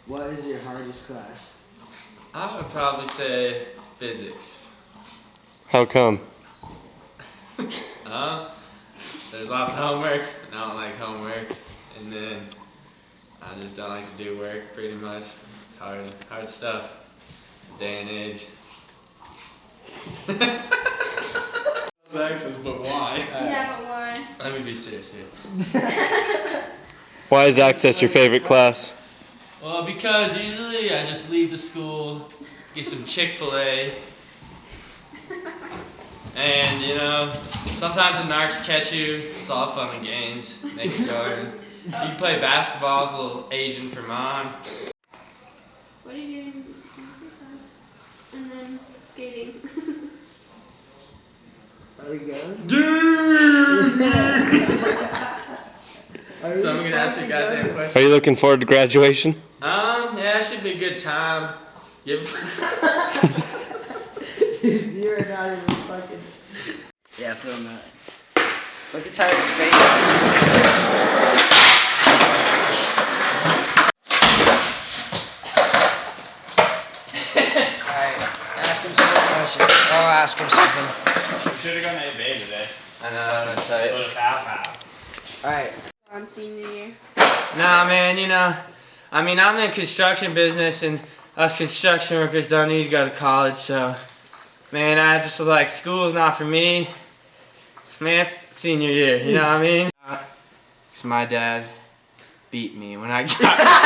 What is your hardest class? I would probably say physics. How come? There's lots of homework, and I don't like homework, and then I just don't like to do work pretty much. It's hard stuff. Day and age. Access, but why? Yeah, but why? Let me be serious here. Why is Access your favorite class? Well, because usually I just leave the school, get some Chick-fil-A, and you know, sometimes the narcs catch you. It's all fun and games. They can go in. You can play basketball with a little Asian for mom. What are you doing? And then skating. Are we going? So I'm gonna ask you guys that question. Are you looking forward to graduation? Yeah, it should be a good time. You're not even fucking. Yeah, film that. Look at Tyler's face. Alright, ask him some more questions. I'll ask him something. We should have gone to A today. I know, I'm gonna tell you. Alright. On senior year. Nah, man, you know, I mean, I'm in construction business, and us construction workers don't need to go to college, so, man, I just like, school's not for me. Man, senior year, you know what I mean? 'Cause my dad beat me when I got